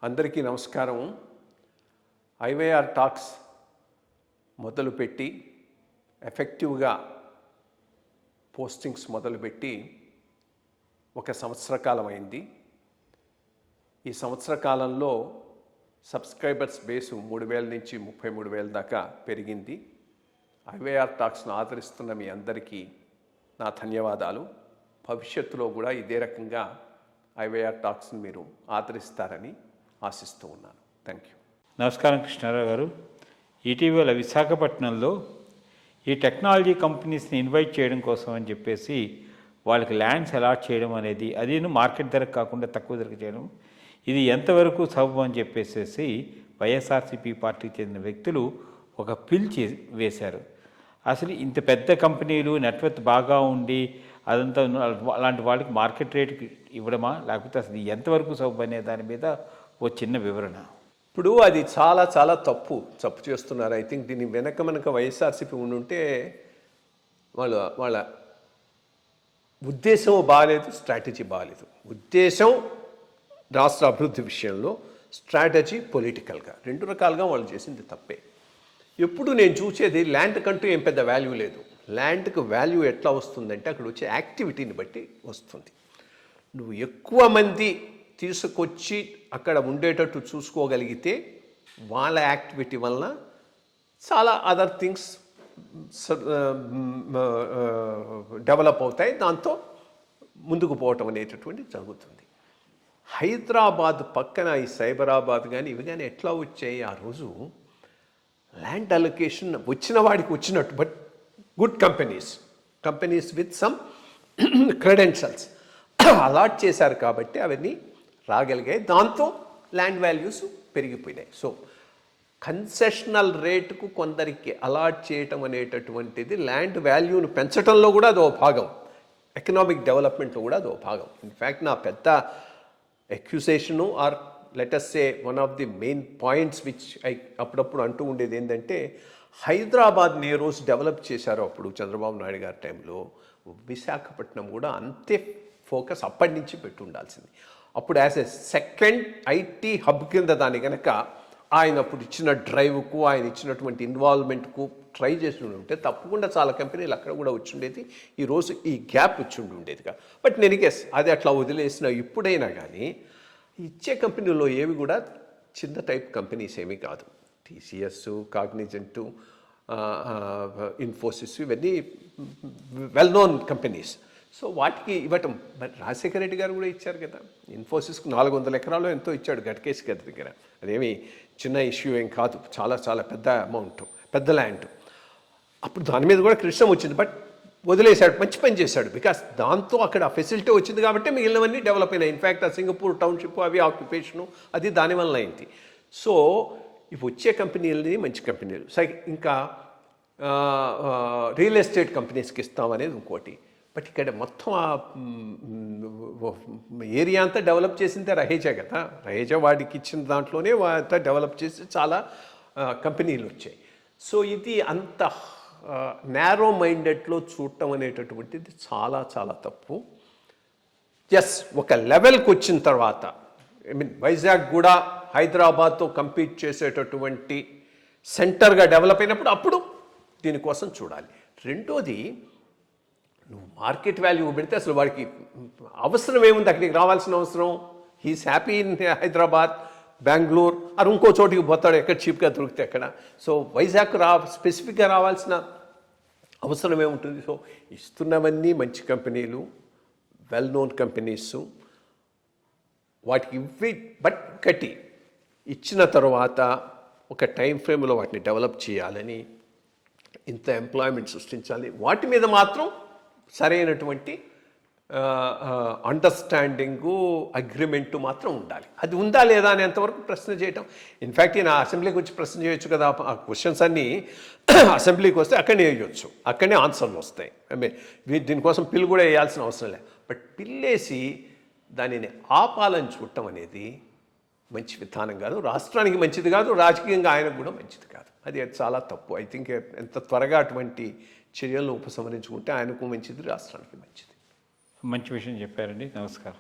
అందరికీ నమస్కారం. IYR talks మొదలుపెట్టి ఎఫెక్టివ్గా పోస్టింగ్స్ మొదలుపెట్టి ఒక సంవత్సర కాలం అయింది. ఈ సంవత్సర కాలంలో సబ్స్క్రైబర్స్ బేసు 3,000 నుంచి 33,000 దాకా పెరిగింది. ఐవైఆర్ టాక్స్ను ఆదరిస్తున్న మీ అందరికీ నా ధన్యవాదాలు. భవిష్యత్తులో కూడా ఇదే రకంగా ఐవైఆర్ టాక్స్ని మీరు ఆదరిస్తారని ఆశిస్తూ ఉన్నాను. Thank you. నమస్కారం కృష్ణారావు గారు. ఇటీవల విశాఖపట్నంలో ఈ టెక్నాలజీ కంపెనీస్ని ఇన్వైట్ చేయడం కోసం అని చెప్పేసి వాళ్ళకి ల్యాండ్స్ అలాట్ చేయడం అనేది, అదేను మార్కెట్ ధరకు కాకుండా తక్కువ ధరకు చేయడం, ఇది ఎంతవరకు సబబు అని చెప్పేసి వైఎస్ఆర్సీపీ పార్టీకి చెందిన వ్యక్తులు ఒక పిల్ వేశారు. అసలు ఇంత పెద్ద కంపెనీలు నెట్వర్క్ బాగా ఉండి అదంతా అలాంటి వాళ్ళకి మార్కెట్ రేటుకి ఇవ్వడమా, లేకపోతే అసలు ఎంతవరకు సబబు అనే దాని మీద ఓ చిన్న వివరణ. ఇప్పుడు అది చాలా చాలా తప్పు చేస్తున్నారు. ఐ థింక్ దీని వెనక మనకు వైఎస్ఆర్సీపీ ఉండుంటే వాళ్ళ ఉద్దేశం బాగాలేదు, స్ట్రాటజీ బాగాలేదు. ఉద్దేశం రాష్ట్ర అభివృద్ధి విషయంలో, స్ట్రాటజీ పొలిటికల్గా, రెండు రకాలుగా వాళ్ళు చేసింది తప్పే. ఎప్పుడు నేను చూసేది ల్యాండ్ కంటూ ఏం పెద్ద వాల్యూ లేదు. ల్యాండ్కి వాల్యూ ఎట్లా వస్తుందంటే అక్కడ వచ్చే యాక్టివిటీని బట్టి వస్తుంది. నువ్వు ఎక్కువ మంది తీసుకొచ్చి అక్కడ ఉండేటట్టు చూసుకోగలిగితే వాళ్ళ యాక్టివిటీ వలన చాలా అదర్ థింగ్స్ డెవలప్ అవుతాయి, దాంతో ముందుకు పోవటం అనేటటువంటిది జరుగుతుంది. హైదరాబాద్ పక్కన ఈ సైబరాబాద్ కానీ ఇవి కానీ ఎట్లా వచ్చాయి? ఆ రోజు ల్యాండ్ అలొకేషన్ వచ్చిన వాడికి వచ్చినట్టు, but good companies with some credentials allot చేశారు కాబట్టి అవన్నీ రాగలిగాయి. దాంతో ల్యాండ్ వాల్యూస్ పెరిగిపోయినాయి. సో కన్సెషనల్ రేటుకు కొందరికి అలాట్ చేయటం అనేటటువంటిది ల్యాండ్ వాల్యూను పెంచడంలో కూడా అదో భాగం, ఎకనామిక్ డెవలప్మెంట్లో కూడా అదో భాగం. ఇన్ఫ్యాక్ట్ నా పెద్ద అక్యూజేషను or let us say one of the main points which అప్పుడప్పుడు అంటూ ఉండేది ఏంటంటే, హైదరాబాద్ని ఏ రోజు డెవలప్ చేశారో అప్పుడు చంద్రబాబు నాయుడు గారి టైంలో విశాఖపట్నం కూడా అంతే ఫోకస్ అప్పటి నుంచి పెట్టి ఉండాల్సింది. అప్పుడు as a second IT hub కింద దాని కనుక ఆయన అప్పుడు ఇచ్చిన డ్రైవ్కు, ఆయన ఇచ్చినటువంటి ఇన్వాల్వ్మెంట్కు ట్రై చేసి ఉంటే తప్పకుండా చాలా కంపెనీలు అక్కడ కూడా వచ్చి ఉండేది. ఈరోజు ఈ గ్యాప్ వచ్చి ఉండేదిగా. బట్ నేను గెస్ అది అట్లా వదిలేసిన ఇప్పుడైనా కానీ ఇచ్చే కంపెనీలో ఏవి కూడా చిన్న టైప్ కంపెనీస్ ఏమీ కాదు. టీసీఎస్, కాగ్నిజెంట్, ఇన్ఫోసిస్ ఇవన్నీ వెల్ నోన్ కంపెనీస్. సో వాటికి ఇవ్వటం, బట్ రాజశేఖర రెడ్డి గారు కూడా ఇచ్చారు కదా. ఇన్ఫోసిస్కు 400 ఎకరాలు ఎంతో ఇచ్చాడు గట్కేసి గారి దగ్గర. అదేమి చిన్న ఇష్యూ ఏం కాదు, చాలా చాలా పెద్ద అమౌంట్, పెద్ద ల్యాండ్. అప్పుడు దాని మీద కూడా కృష్ణం వచ్చింది, బట్ వదిలేశాడు. మంచి పని చేశాడు. బికాస్ దాంతో అక్కడ ఫెసిలిటీ వచ్చింది కాబట్టి మిగిలినవన్నీ డెవలప్ అయినాయి. ఇన్ఫ్యాక్ట్ ఆ సింగపూర్ టౌన్షిప్ అవి ఆక్యుపేషను అది దానివల్ల అయింది. సో ఇవి వచ్చే కంపెనీలని మంచి కంపెనీలు. ఇంకా రియల్ ఎస్టేట్ కంపెనీస్కి ఇస్తామనేది ఇంకోటి. బట్ ఇక్కడ మొత్తం ఏరియా అంతా డెవలప్ చేసిందే రహేజా కదా. రహేజా వాడికి ఇచ్చిన దాంట్లోనే అంతా డెవలప్ చేసి చాలా కంపెనీలు వచ్చాయి. సో ఇది అంత నేరో మైండెడ్లో చూడటం అనేటటువంటిది చాలా చాలా తప్పు. ఎస్, ఒక లెవెల్కి వచ్చిన తర్వాత, ఐ మీన్ వైజాగ్ కూడా హైదరాబాద్తో కంపీట్ చేసేటటువంటి సెంటర్గా డెవలప్ అయినప్పుడు అప్పుడు దీనికోసం చూడాలి. రెండోది, నువ్వు మార్కెట్ వాల్యూ పెడితే అసలు వాడికి అవసరం ఏముంది? అక్కడికి రావాల్సిన అవసరం, he's happy in Hyderabad, Bengaluru అది ఇంకో చోటికి పోతాడు ఎక్కడ చీప్గా దొరికితే అక్కడ. సో వైజాగ్ స్పెసిఫిక్గా రావాల్సిన అవసరం ఏముంటుంది? సో ఇస్తున్నవన్నీ మంచి కంపెనీలు, వెల్ నోన్ కంపెనీస్. వాటికి ఇవ్వి, బట్ కట్టి ఇచ్చిన తర్వాత ఒక టైం ఫ్రేమ్లో వాటిని డెవలప్ చేయాలని, ఇంత ఎంప్లాయ్మెంట్ సృష్టించాలి. వాటి మీద మాత్రం సరైనటువంటి అండర్స్టాండింగు, అగ్రిమెంటు మాత్రం ఉండాలి. అది ఉందా లేదా అని ఎంతవరకు ప్రశ్న చేయటం. ఇన్ఫ్యాక్ట్ ఈయన అసెంబ్లీకి వచ్చి ప్రశ్న చేయొచ్చు కదా. ఆ క్వశ్చన్స్ అన్నీ అసెంబ్లీకి వస్తే అక్కడనే వేయచ్చు, అక్కడనే ఆన్సర్లు వస్తాయి. ఐ మీన్ దీనికోసం పిల్ కూడా వేయాల్సిన అవసరం లేదు. బట్ పిల్లేసి దానిని ఆపాలని చూడటం అనేది మంచి విధానం కాదు, రాష్ట్రానికి మంచిది కాదు, రాజకీయంగా ఆయనకు కూడా మంచిది కాదు. అది చాలా తప్పు. ఐ థింక్ ఎంత త్వరగా అటువంటి చర్యలను ఉపసంహరించుకుంటే ఆయనకు మంచిది, రాష్ట్రానికి మంచిది. మంచి విషయం చెప్పారండి. నమస్కారం.